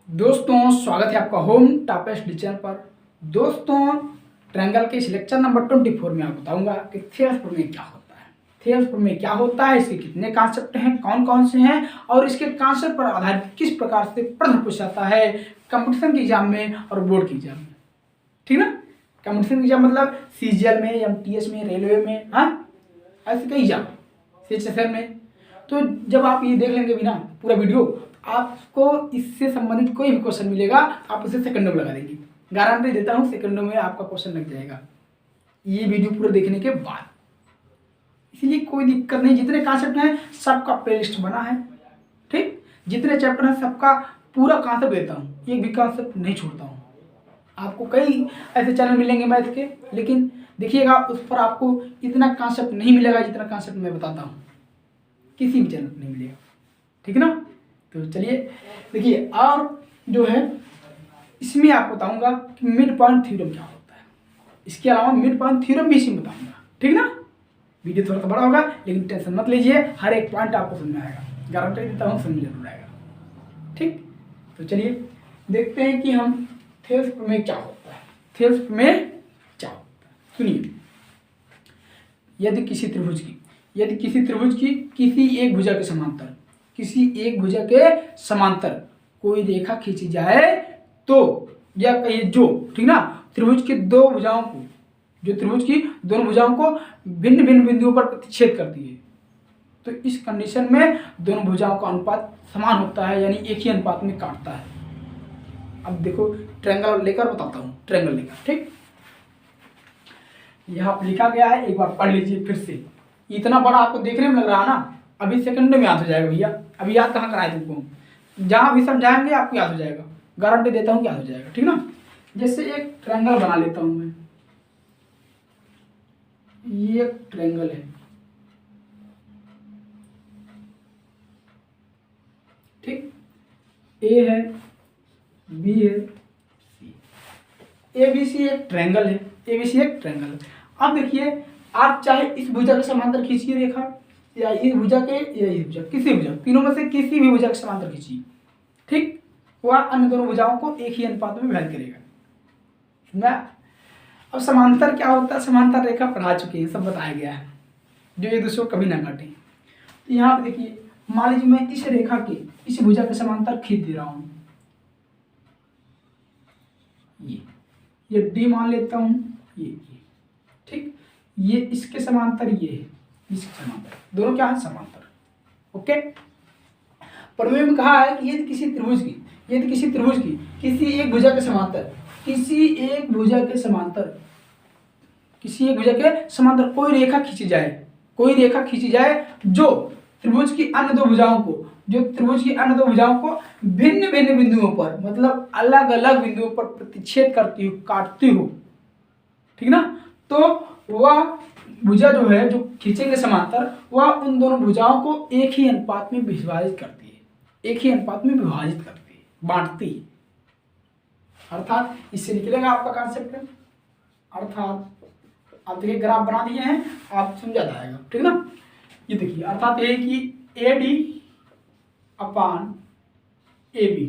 दोस्तों स्वागत है आपका होम टॉप स्टडी चैनल पर। दोस्तों ट्रायंगल के इस लेक्चर नंबर 24 में आपको बताऊंगा कि थेल्स प्रमेय क्या होता है। थेल्स प्रमेय क्या होता है, इसके कितने कॉन्सेप्ट हैं, कौन कौन से हैं और इसके कॉन्सेप्ट पर आधारित किस प्रकार से प्रश्न पूछा जाता है कंपटीशन के एग्जाम में और बोर्ड के एग्जाम में। ठीक ना, कंपटीशन एग्जाम मतलब सीजीएल में, एमटीएस में, रेलवे में, हाँ ऐसे कई एग्जाम, सीएचएसएल में। तो जब आप ये देख लेंगे भी ना पूरा वीडियो, आपको इससे संबंधित कोई भी क्वेश्चन मिलेगा आप उसे सेकंडों में लगा देंगे। गारंटी देता हूँ सेकंडों में आपका क्वेश्चन लग जाएगा ये वीडियो पूरा देखने के बाद। इसलिए कोई दिक्कत नहीं, जितने कॉन्सेप्ट हैं सबका प्लेलिस्ट बना है। ठीक, जितने चैप्टर हैं सबका पूरा कॉन्सेप्ट देता हूँ, एक भी कॉन्सेप्ट नहीं छोड़ता हूँ। आपको कई ऐसे चैनल मिलेंगे मैथ के, लेकिन देखिएगा उस पर आपको इतना कॉन्सेप्ट नहीं मिलेगा जितना कॉन्सेप्ट मैं बताता हूँ, किसी भी चैनल पर नहीं मिलेगा। ठीक ना, तो चलिए देखिए। और जो है इसमें आपको बताऊंगा कि मिड पॉइंट थ्योरम क्या होता है, इसके अलावा मिड पॉइंट थ्योरम भी इसमें बताऊंगा। ठीक ना, वीडियो थोड़ा सा बड़ा होगा लेकिन टेंशन मत लीजिए, हर एक पॉइंट आपको समझ में आएगा, गारंटी देता हूँ समझ जरूर आएगा। ठीक, तो चलिए देखते हैं कि हम थेल्स प्रमेय क्या होता है। थेल्स प्रमेय क्या होता है सुनिए। यदि किसी त्रिभुज की किसी एक भुजा के समांतर, किसी एक भुजा के समांतर कोई रेखा खींची जाए तो, या कहिए जो, ठीक ना, त्रिभुज की दो भुजाओं को, जो त्रिभुज की दोनों भुजाओं को भिन्न भिन्न बिंदुओं पर प्रतिच्छेद करती है, तो इस कंडीशन में दोनों भुजाओं का अनुपात समान होता है, यानी एक ही अनुपात में काटता है। अब देखो ट्रायंगल लेकर बताता हूँ, ट्रायंगल लेकर। ठीक, यहाँ पर लिखा गया है, एक बार पढ़ लीजिए फिर से। इतना बड़ा आपको देखने में लग रहा है ना, अभी सेकंड में याद हो जाएगा भैया। अभी याद कहाँ कराए तुमको, जहाँ भी समझाएंगे आपको याद हो जाएगा, गारंटी देता हूँ याद हो जाएगा। ठीक ना, जैसे एक ट्रायंगल बना लेता हूँ मैं, ये एक ट्रायंगल है। ठीक, ए है, बी है, सी, ए बी सी एक ट्रायंगल है, ए बी सी एक ट्रायंगल है। अब देखिए आप चाहे इस भुजा के समांतर खींचिए रेखा, या इस भुजा के, या इस भुजा, किसी भुजा, तीनों में से किसी भी भुजा के समांतर खींचिए। ठीक, वह अन्य दोनों भुजाओं को एक ही अनुपात में विभाजित करेगा। समझा? अब समांतर क्या होता है, समांतर रेखा पढ़ा चुके हैं, सब बताया गया है, जो एक दूसरे को कभी ना काटे। तो यहाँ पे देखिए, मान लीजिए मैं इस रेखा के इस भुजा के समांतर खींच दे रहा हूँ, ये डी मान लेता हूँ, ये ठीक, ये इसके समांतर, ये है इसके समांतर, दोनों क्या है समांतर। ओके, प्रमेय में कहा है कि यदि किसी त्रिभुज की किसी एक भुजा के समांतर, किसी एक भुजा के समांतर कोई रेखा खींची जाए जो त्रिभुज की अन्य दो भुजाओं को भिन्न भिन्न बिंदुओं पर, मतलब अलग अलग बिंदुओं पर प्रतिच्छेद करती हो, काटती हो। ठीक ना, तो वह भुजा जो है, जो खींचेंगे समांतर, वह उन दोनों भुजाओं को एक ही अनुपात में विभाजित करती है, बांटती है। अर्थात इससे निकलेगा आपका कॉन्सेप्ट, अर्थात आप देखिए ग्राफ बना दिए हैं, आप समझा जाएगा। ठीक ना, ये देखिए अर्थात ये कि A D upon A B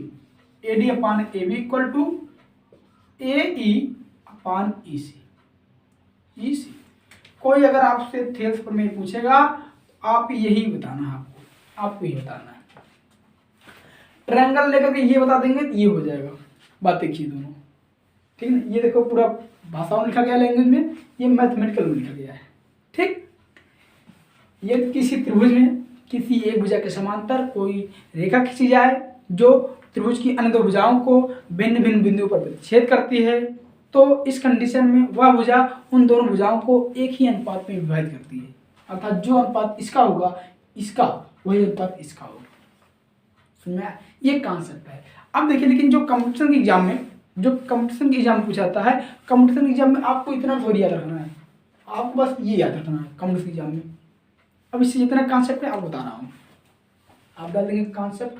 equal to A E upon E C. कोई अगर आपसे थेल्स प्रमेय पूछेगा तो आप यही बताना है, आपको यही बताना है। ट्रायंगल लेकर के ये बता देंगे तो ये हो जाएगा, बात देखिए दोनों। ठीक है, ये देखो पूरा भाषा में लिखा गया, लैंग्वेज में, ये मैथमेटिकल में लिखा गया है। ठीक, ये किसी त्रिभुज में किसी एक भुजा के समांतर कोई रेखा खींची जाए जो त्रिभुज की अन्य दो भुजाओं को भिन्न भिन्न बिंदुओं पर प्रतिच्छेद करती है, तो इस कंडीशन में वह भुजा उन दोनों भुजाओं को एक ही अनुपात में विभाजित करती है, अर्थात जो अनुपात इसका होगा इसका वही अनुपात इसका होगा। समझा? ये कॉन्सेप्ट है। अब देखिए, लेकिन जो कंपटीशन के एग्जाम में पूछा जाता है, कंपटीशन एग्जाम में आपको इतना थोड़ी याद रखना है, आपको बस ये याद रखना है कंपटीशन एग्जाम में। अब इससे जितना कॉन्सेप्ट है आपको बता रहा हूँ, आप डाल देंगे कॉन्सेप्ट,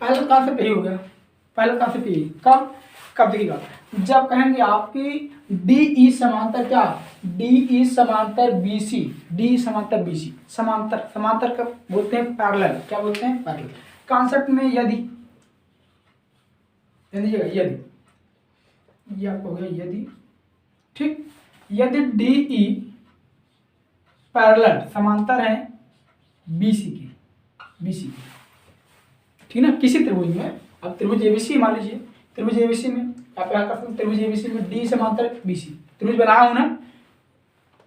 पहला कॉन्सेप्ट यही हो गया, पहला कॉन्सेप्ट यही। कब? कब दिखेगा? जब कहेंगे आपकी डी ई समांतर क्या, डी ई समांतर बी सी, डी समांतर बी सी, समांतर, समांतर कब बोलते हैं? पैरेलल। क्या बोलते हैं? पैरेलल। कॉन्सेप्ट में यदि, ये आपको हो गया यदि, ठीक, यदि डी ई पैरेलल समांतर है बीसी के, बीसी के, ठीक ना, किसी त्रिभुज में, अब त्रिभुज एबीसी मान लीजिए, त्रिभुज एबीसी में आप क्या कर सकते हैं, त्रिभुज एबीसी में डी समांतर बीसी, त्रिभुज बनाया हूं ना,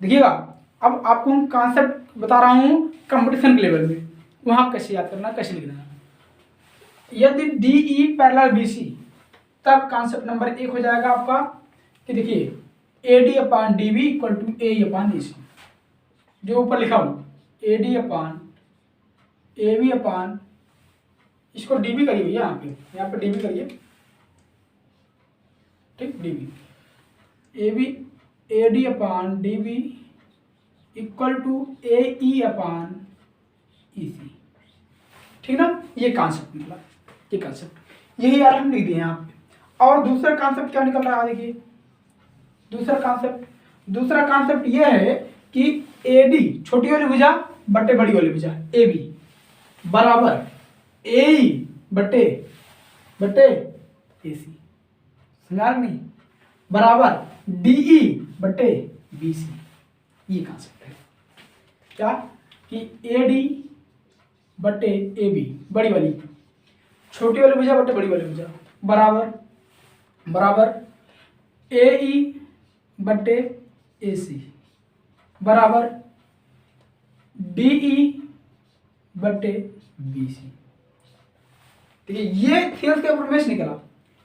देखिएगा। अब आपको हम कॉन्सेप्ट बता रहा हूं कंपटीशन के लेवल में, वहां कैसे याद करना, कैसे लिखना है। यदि डी ई पैरेलल बीसी, तब कॉन्सेप्ट नंबर 1 हो जाएगा आपका कि देखिए A D upon D B equal to A upon A C, जो ऊपर लिखा हूं ए डी अपान ए बी अपान, इसको डी बी करिए भैया, यहाँ पे डी बी करिए, ठीक, D B, A B A D upon D B equal to A E upon E C, ठीक ना। ये कॉन्सेप्ट निकला, ये कॉन्सेप्ट, यही यार हम लिख दिए यहाँ पे। और दूसरा कॉन्सेप्ट क्या निकल रहा है, देखिए दूसरा कॉन्सेप्ट ये है कि ए डी छोटी वाली भुजा बटे बड़ी वाली भुजा ए बी बराबर ए ई बटे ए सी, समझा नहीं, बराबर डी ई बटे बी सी, ये कॉन्सेप्ट है क्या, कि ए डी बटे ए बी बड़ी वाली, छोटी वाली भुजा बटे बड़ी वाली भुजा बराबर ए ई बटे ए सी बराबर डी ई बटे बी सी। ठीक है, ये थ्योरम के ऊपर मैच निकला,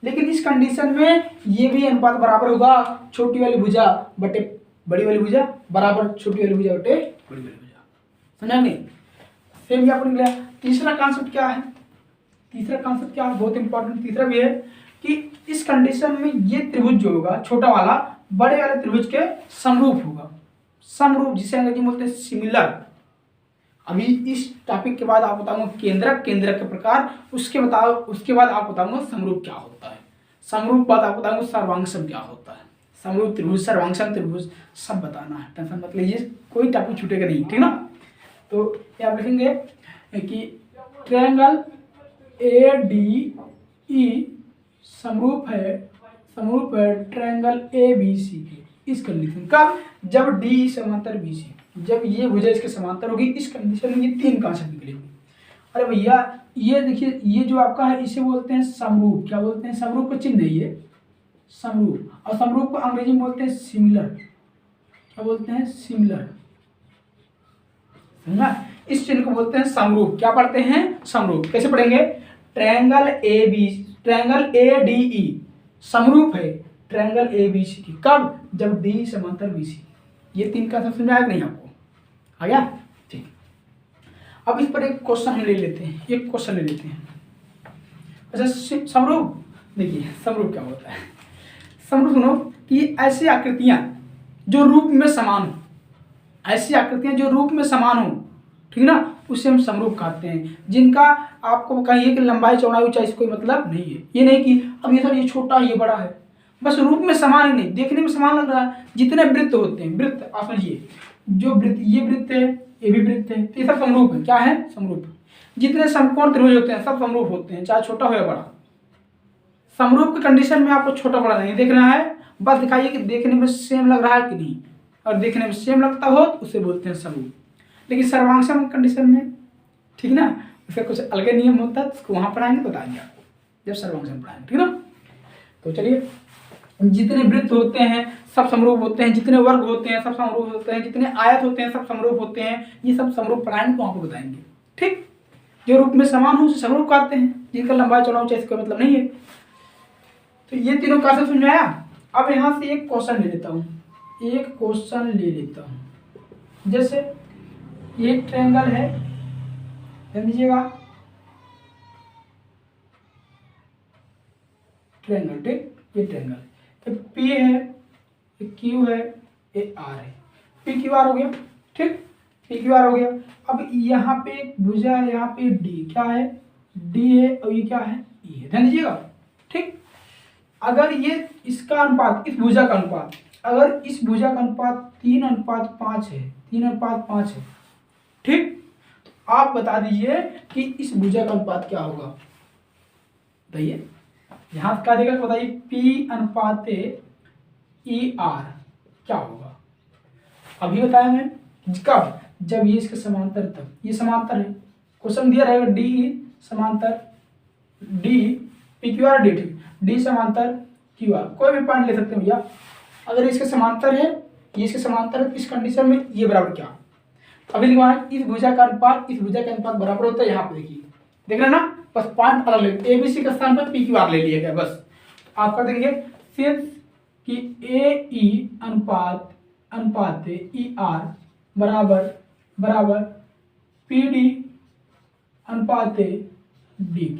लेकिन इस कंडीशन में ये भी अनुपात बराबर होगा, छोटी वाली भुजा बटे बड़ी वाली भुजा बराबर छोटी वाली भुजा बटे बड़ी वाली भुजा, समझा नहीं। सेम यहाँ पर निकला। तीसरा कॉन्सेप्ट क्या है, बहुत इंपॉर्टेंट तीसरा भी है कि इस कंडीशन में ये त्रिभुज जो होगा छोटा वाला बड़े वाले त्रिभुज के समरूप होगा, समरूप जिसे अंग्रेजी में बोलते हैं सिमिलर। अभी इस टॉपिक के बाद आप बताऊंगा केंद्रक के प्रकार, उसके बाद आप बताऊंगा समरूप क्या होता है, समरूप बाद आप बताऊंगा सर्वांगसम क्या होता है, समरूप त्रिभुज, सर्वांगसम त्रिभुज सब बताना है, टेंशन मत लीजिए, कोई टॉपिक छूटेगा नहीं, ठीक ना। तो ये आप लिखेंगे कि ट्रायंगल ए डी ई समरूप है ट्रायंगल ए बी सी के, इस कंडीशन कब, जब डी समांतर बी सी, जब ये भुजा इसके समांतर होगी, इस कंडीशन में ये तीन कॉन्सेप्ट निकलेंगे। अरे भैया ये देखिए, ये जो आपका है इसे बोलते हैं समरूप, क्या बोलते हैं, समरूप का चिन्ह है ये समरूप, और समरूप को अंग्रेजी में बोलते हैं सिमिलर, क्या बोलते हैं, सिमिलर, समझा। इस चिन्ह को बोलते हैं समरूप, क्या पढ़ते हैं, समरूप। कैसे पढ़ेंगे, ट्रायंगल ए डी ई समरूप है ट्रायंगल ए बी सी की, कब, जब डी समांतर बी सी। ये तीन का सब समझ आया नहीं आपको, आ गया, ठीक। अब इस पर एक क्वेश्चन हम ले लेते हैं, अच्छा समरूप, देखिए समरूप क्या होता है। समरूप सुनो कि ऐसी आकृतियां जो रूप में समान हो, ठीक ना, उसे हम समरूप कहते हैं, जिनका आपको कहिए कि लंबाई चौड़ाई ऊंचाई से कोई मतलब नहीं है। ये नहीं कि अब ये सर ये छोटा ये बड़ा है, बस रूप में समान ही नहीं, देखने में समान लग रहा है। जितने वृत्त होते हैं, वृत्त आप समझिए, जो वृत्त, ये वृत्त है, ये भी वृत्त है, तो ये सब समरूप है, क्या है, समरूप। जितने समकोण त्रिभुज होते हैं सब समरूप होते हैं, चाहे छोटा हो या बड़ा। समरूप की कंडीशन में आपको छोटा बड़ा नहीं देखना है, बस दिखाइए कि देखने में सेम लग रहा है कि नहीं, और देखने में सेम लगता हो तो उसे बोलते हैं समरूप। लेकिन सर्वांगसम कंडीशन में, ठीक ना, उसका कुछ अलग नियम होता है, उसको वहाँ पढ़ाएंगे तो बताएंगे आपको जब सर्वांगसम पढ़ाएंगे, ठीक ना। तो चलिए, जितने वृत्त होते हैं सब समरूप होते हैं, जितने वर्ग होते हैं सब समरूप होते हैं, जितने आयत होते हैं सब समरूप होते हैं, ये सब समरूप पढ़ाएंगे तो आपको बताएंगे, ठीक। जो रूप में समान हो उसे समरूप कहते हैं, जिनका लंबाई चौड़ाई ऊंचाई इसका मतलब नहीं है। तो ये तीनों कैसे समझाया। अब यहाँ से एक क्वेश्चन ले लेता हूँ, जैसे ये ट्रायंगल है, ध्यान दीजिएगा, ट्रायंगल, ठीक, ये ट्रायंगल, ये P है, ये Q है, ये R है, P Q R हो गया, ठीक, P Q R हो गया। अब यहाँ पे एक भुजा है, यहाँ पे D क्या है, D है, और ये क्या है, E है, ध्यान दीजिएगा, ठीक। अगर ये इसका अनुपात, इस भुजा का अनुपात, अगर इस भुजा का अनुपात 3:5 है, 3:5 है, ठीक, तो आप बता दीजिए कि इस भुजा का अनुपात क्या होगा, बताइए। यहां क्या देगा बताइए, P/ER क्या होगा। अभी बताया मैं, कब, जब ये इसके समांतर, तब ये समांतर है। क्वेश्चन दिया रहेगा DE समांतर D PQR D, ठीक, D समांतर QR, कोई भी पॉइंट ले सकते हैं भैया। अगर इसके समांतर है, ये इसके समांतर है, तो इस कंडीशन में ये बराबर क्या, अभी लिखवाना, इस भुजा का अनुपात इस भुजा का अनुपात बराबर होता है। यहाँ पे देखिए, देख रहे हैं ना, बस पॉइंट अलग ले, ABC के स्थान पर PQR ले लिया गया, बस। आप कर देंगे सिंस कि AE अनुपात ER बराबर PD अनुपात DQ,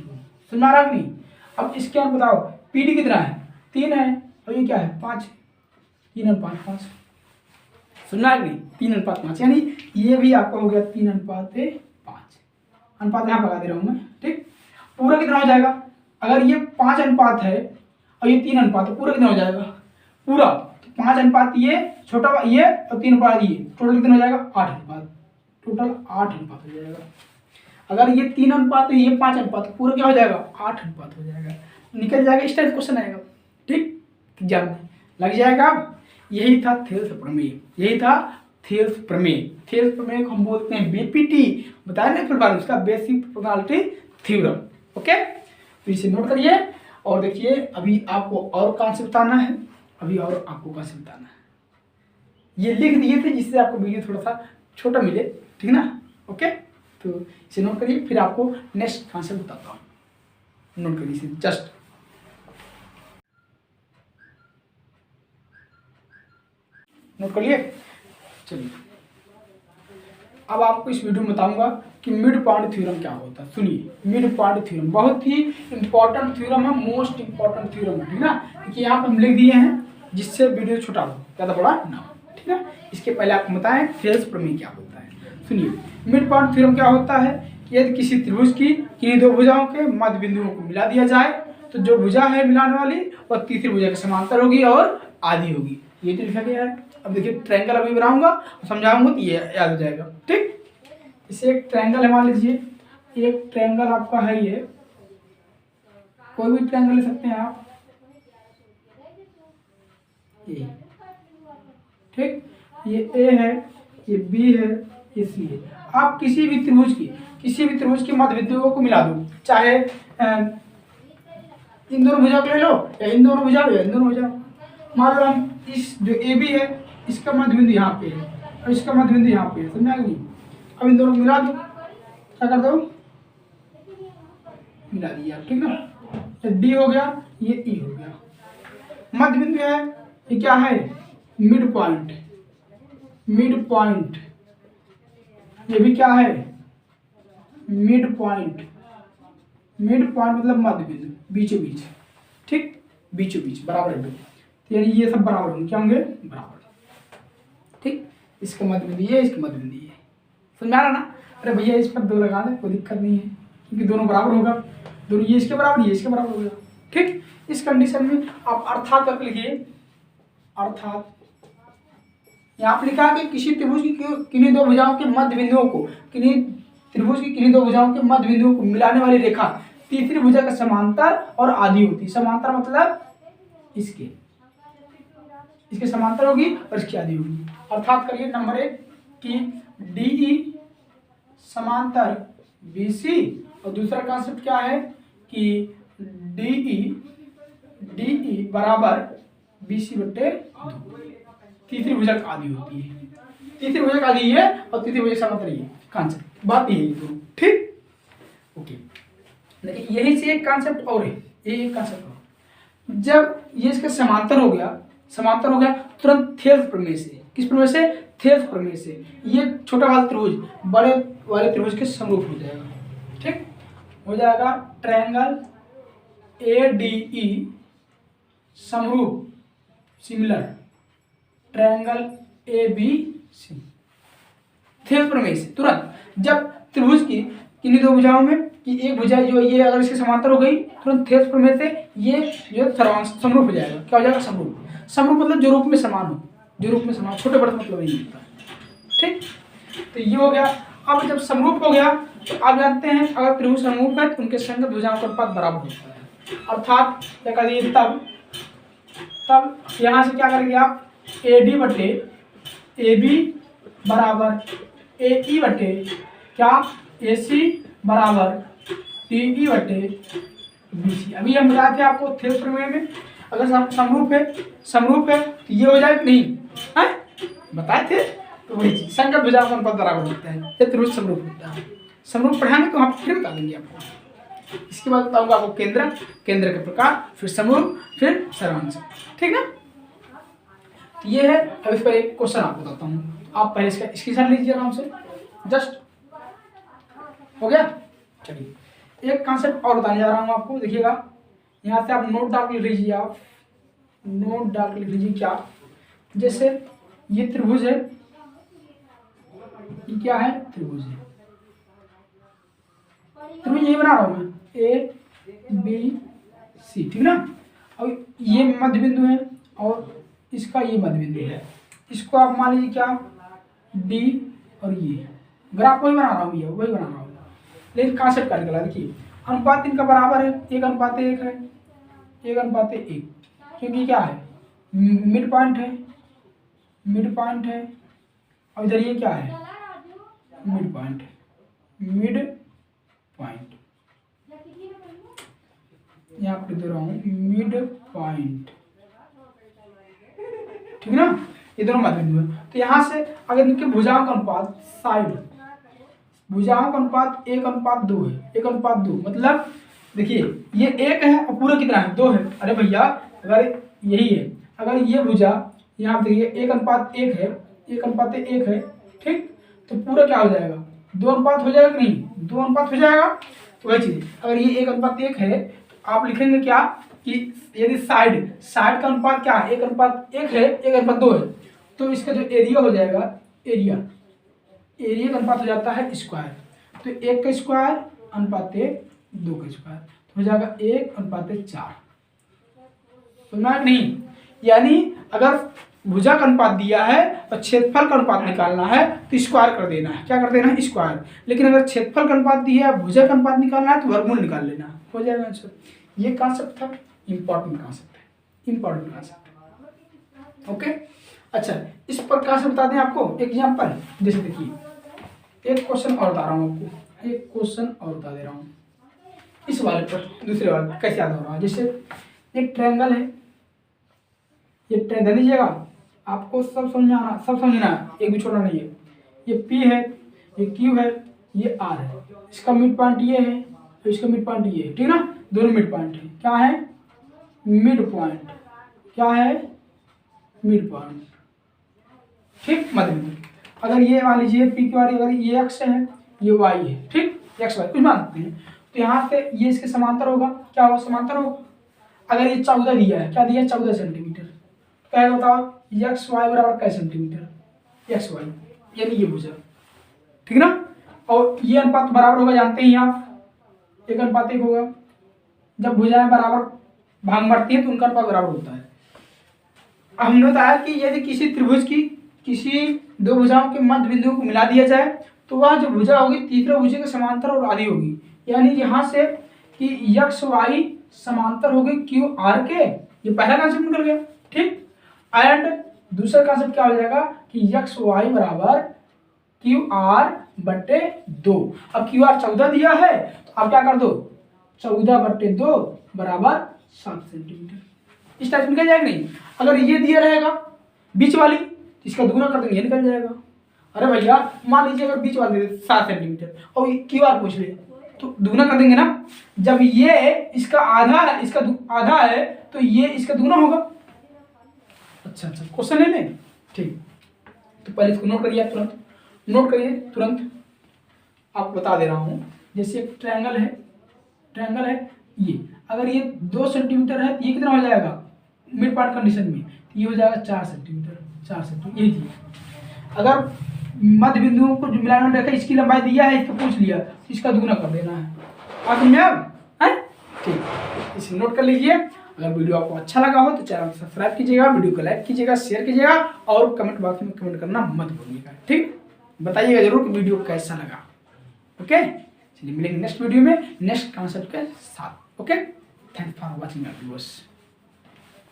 समझ आ रहा कि नहीं। अब इसके अंदर बताओ PD कितना है, 3 है, और ये क्या है, 5 है, 3:5, सुनना है नहीं, 3:5, यानी ये भी आपका हो गया 3:5, अनुपात यहाँ लगा दे रहा हूँ मैं, ठीक। पूरा कितना हो जाएगा, अगर ये 5 अनुपात है और ये 3 अनुपात है, पूरा कितना हो जाएगा, पूरा 5 अनुपात ये, छोटा ये और 3 अनुपात ये, टोटल कितना हो जाएगा, 8 अनुपात, टोटल 8 अनुपात हो जाएगा। अगर ये 3 अनुपात है, ये 5 अनुपात, पूरा क्या हो जाएगा, 8 अनुपात हो जाएगा, निकल जाएगा। इस टाइप क्वेश्चन आएगा, ठीक, एग्जाम में लग जाएगा। यही था थेल्स प्रमेय, यही था थेल्स प्रमेय। थेल्स प्रमेय को हम बोलते हैं BPT, बताया ना फिर बाद उसका बेसिक प्रोपोर्शनैलिटी थ्योरम। ओके, तो इसे नोट करिए और देखिए, अभी आपको और कॉन्सेप्ट बताना है, अभी और आपको कॉन्सेप्ट बताना है। ये लिख दिए थे जिससे आपको वीडियो थोड़ा सा छोटा मिले, ठीक ना। ओके, तो इसे नोट करिए, फिर आपको नेक्स्ट कॉन्सेप्ट बताता हूँ। नोट करिए इसे, जस्ट नोट कर लिए। चलिए, अब आपको इस वीडियो में बताऊंगा कि मिड पॉइंट थ्योरम क्या होता है। सुनिए, मिड पॉइंट थ्योरम बहुत ही इंपॉर्टेंट थ्योरम है, मोस्ट इंपॉर्टेंट थ्योरम है, ठीक ना। क्योंकि यहाँ पर हम लिख दिए हैं जिससे वीडियो छोटा हो, ज़्यादा बड़ा ना हो, ठीक है। इसके पहले आपको बताएं थेल्स प्रमेय क्या होता है। सुनिए, मिड पॉइंट थ्योरम क्या होता है, यदि किसी त्रिभुज की किन्हीं दो भुजाओं के मध्य बिंदुओं को मिला दिया जाए, तो जो भुजा है मिलाने वाली वह तीसरी भुजा के समांतर होगी और आधी होगी। ये तो लिखा गया है। अब देखिए, ट्रायंगल अभी बनाऊंगा और समझाऊंगा तो ये याद हो जाएगा, ठीक। इसे एक ट्रायंगल है, मान लीजिए एक ट्रायंगल आपका है, ये कोई भी ट्रायंगल ले सकते हैं आप, ये, ठीक, ये A है, ये B है, ये C है। आप किसी भी त्रिभुज की मध्य बिंदुओं को मिला दो, चाहे इन दोनों भुजा को ले लो या इन दोनों भुजा लो या इन दोनों भुजा। मान लो हम इस जो AB है इसका मध्य बिंदु यहाँ पे है और इसका मध्य बिंदु यहाँ पे है, समझा कि नहीं। अब इन दोनों को मिला दो, क्या कर दो, मिला दिया, ठीक ना। D हो गया, ये E हो गया, मध्य बिंदु है, ये क्या है, मिड पॉइंट, मिड पॉइंट, ये भी क्या है, मिड पॉइंट, मिड पॉइंट मतलब मध्य बिंदु, बीचों बीच, ठीक, बीचों बीच बराबर है, यानी ये सब बराबर होंगे, क्या होंगे, बराबर, ठीक। इसका मध्य बिंदु ये, इसका मध्य बिंदु ये, समझ आ रहा ना। अरे भैया इस पर 2 लगा दे, कोई दिक्कत नहीं है, क्योंकि दोनों बराबर होगा, दोनों ये इसके बराबर ये इसके बराबर होगा, ठीक। इस कंडीशन में आप अर्थात करके लिखिए, अर्थात यहाँ पर लिखा कि किसी त्रिभुज की किन्हीं दो भुजाओं के मध्य बिंदुओं को, त्रिभुज की किन्हीं दो भुजाओं के मध्य बिंदुओं को मिलाने वाली रेखा तीसरी भुजा के समांतर और आधी होती है। समांतर मतलब इसके समांतर होगी और इसकी आधी होगी। अर्थात करिए नंबर 1 कि DE समांतर BC, और दूसरा कॉन्सेप्ट क्या है कि DE बराबर BC/2, तीसरी भुजा का आधी होती है, तीसरी भुजा का आधी है और तीसरी भुजा समांतर ये कॉन्सेप्ट, बात यही है दोनों, ठीक। ओके, देखिए यही से एक कॉन्सेप्ट और है, ये एक कॉन्सेप्ट और, जब ये इसका समांतर हो गया तुरंत थेल्स प्रमेय से, किस प्रमेय से, थेल्स प्रमेय से, ये छोटा वाला त्रिभुज बड़े वाले त्रिभुज के समरूप हो जाएगा, ठीक, हो जाएगा ट्रायंगल ADE समरूप, सिमिलर ट्रायंगल ABC, थेल्स प्रमेय से तुरंत जब त्रिभुज की किन्हीं दो भुजाओं में कि एक भुजा जो ये अगर इसके समांतर हो गई तुरंत थेल्स प्रमेय से ये जो समरूप हो जाएगा। क्या हो जाएगा? समरूप। समरूप मतलब जो रूप में समान हो, जो रूप में समान, छोटे बड़े मतलब यही होता है। ठीक, तो ये हो गया। अब जब समरूप हो गया तो आप जानते हैं अगर त्रिभुज समरूप है तो उनके संगत भुजाओं का अनुपात बराबर होता है। अर्थात क्या करिए, तब यहाँ से क्या करेंगे आप, AD बटे AB बराबर AE बटे क्या AC बराबर DE बटे BC। अभी हम बताए थे आपको थेल्स प्रमेय में अगर समरूप है तो ये हो जाए कि नहीं है, बताए थे। तो वही चीज संगत भुजाओं का अनुपात बराबर होता है या त्रिभुज समरूप होता है। समरूप पढ़ाएंगे तो हम फिर बता देंगे आपको। इसके बाद बताऊंगा आपको केंद्र के प्रकार, फिर समरूप, फिर सर्वांश। ठीक ना? तो ये है। अब इस पर एक क्वेश्चन आपको बताता हूँ, आप पहले इसका स्क्रीनशॉट लीजिए आराम से। जस्ट हो गया। चलिए एक कॉन्सेप्ट और बताने जा रहा हूँ आपको, देखिएगा। यहाँ से आप नोट डाल के लिख लीजिए, आप नोट डाल के लिख लीजिए। क्या, जैसे ये त्रिभुज है, ये क्या है? त्रिभुज है। त्रिभुज यही बना रहा हूँ मैं, ABC, ठीक ना? अब ये मध्य बिंदु है और इसका ये मध्य बिंदु है। इसको आप मान लीजिए क्या, D, और ये ग्राफ वही बना रहा हूँ, ये वही बना रहा हूँ, लेकिन कॉन्सेप्ट का निकला। देखिए अनुपात इनका बराबर है, 1:1 है, 1:1, क्योंकि क्या है, मिड पॉइंट है। और इधर ये क्या है, मिड पॉइंट। यहाँ पर दे रहा हूँ मिड पॉइंट, ठीक ना? ये दोनों मध्य बिंदु है। तो यहाँ से अगर इनके भुजाओं का अनुपात, साइड भुजाओं का अनुपात 1:2 है, 1:2 मतलब देखिए ये 1 है और पूरा कितना है, 2 है। अरे भैया अगर यही है, अगर ये भुजा यहाँ पे देखिए 1:1 है, 1:1 है, ठीक, तो पूरा क्या हो जाएगा, 2 अनुपात हो जाएगा कि नहीं, 2 अनुपात हो जाएगा। तो वही चीज अगर ये 1:1 है तो आप लिखेंगे क्या कि यदि साइड का अनुपात क्या है, 1:1 है, 1:2 है, तो इसका जो एरिया हो जाएगा, एरिया का अनुपात हो जाता है स्क्वायर। तो 1 का स्क्वायर अनुपात 2 का स्क्वायर, तो हो जाएगा 1:4। सुनना नहीं? यानी अगर भुजा का अनुपात दिया है और क्षेत्रफल का अनुपात निकालना है तो स्क्वायर कर देना है। क्या कर देना है? स्क्वायर। लेकिन अगर क्षेत्रफल का अनुपात दिया है, भुजा का अनुपात निकालना है तो वर्गमूल निकाल लेना है, हो जाएगा आंसर। ये कॉन्सेप्ट था, इंपॉर्टेंट कॉन्सेप्ट। ओके, अच्छा इस पर कॉन्सेप्ट बता दें आपको एग्जाम्पल। जैसे देखिए एक क्वेश्चन और बता रहा हूँ आपको, एक क्वेश्चन और बता दे रहा हूँ इस वाले पर, दूसरे वाले कैसे याद हो रहा है। जैसे एक ट्रायंगल है, ये ध्यान दीजिएगा, आपको सब समझना है, एक भी छोड़ना नहीं है। ये P है, ये Q है, ये R है, इसका मिड पॉइंट ये है, तो इसका मिड पॉइंट ये है, ठीक ना? दोनों मिड पॉइंट है। क्या है? Mid point. क्या है? मिड पॉइंट, ठीक, मध्य बिंदु। अगर ये मान लीजिए P Q R, अगर ये X है, ये Y है, ठीक, X Y कुछ मानते हैं, तो यहाँ से ये इसके समांतर होगा। क्या होगा? समांतर होगा। अगर ये 14 दिया है, क्या दिया है? 14 सेंटीमीटर। क्या है बताओ, एक्स वाई बराबर कै सेंटीमीटर, एक्स वाई, यानी ये भुजा, ठीक ना? और ये अनुपात बराबर होगा, जानते हैं आप, 1:1 होगा। जब भुजाएं बराबर भाग बढ़ती हैं तो उनका अनुपात बराबर होता है। हमने बताया कि यदि किसी त्रिभुज की किसी दो भुजाओं के मध्य बिंदुओं को मिला दिया जाए तो वह जो भुजा होगी तीसरे भुजा के समांतर और आधी होगी। यानी यहाँ से कि एक्स वाई समांतर होगी क्यू आर के, ये पहला कॉन्सेप्ट निकल गया, ठीक। एंड दूसरा कॉन्सेप्ट क्या हो जाएगा कि एक्स वाई बराबर क्यू आर बटे 2। अब क्यू आर 14 दिया है तो आप क्या कर दो, 14/2 बराबर 7 सेंटीमीटर। इस टाइप निकल जाएगा नहीं। अगर ये दिया रहेगा बीच वाली, इसका दुगुना कर देंगे, ये निकल जाएगा। अरे भैया मान लीजिए अगर बीच वाले 7 सेंटीमीटर और क्यू आर पूछ ले तो दुगुना कर देंगे ना। जब ये इसका आधा है, इसका आधा है तो ये इसका दुगुना होगा। अच्छा क्वेश्चन ले लें, ठीक। तो पहले इसको नोट करिए, तुरंत नोट करिए, तुरंत आपको बता दे रहा हूँ। जैसे एक ट्रायंगल है ये, अगर ये 2 सेंटीमीटर है तो ये कितना हो जाएगा मिड पार्ट कंडीशन में, तो ये हो जाएगा 4 सेंटीमीटर। यही थी। अगर मध्य बिंदुओं को जो मिलान रखा, इसकी लंबाई दिया है, इसको पूछ लिया, इसका दुगुना कर देना है। समझ में है? ठीक, इसे नोट कर लीजिए। अगर वीडियो आपको अच्छा लगा हो तो चैनल को सब्सक्राइब कीजिएगा, वीडियो को लाइक कीजिएगा, शेयर कीजिएगा और कमेंट बॉक्स में कमेंट करना मत भूलिएगा। ठीक, बताइएगा जरूर कि वीडियो कैसा लगा। ओके, चलिए मिलेंगे नेक्स्ट वीडियो में नेक्स्ट कॉन्सेप्ट के साथ। Okay, thanks for watching viewers.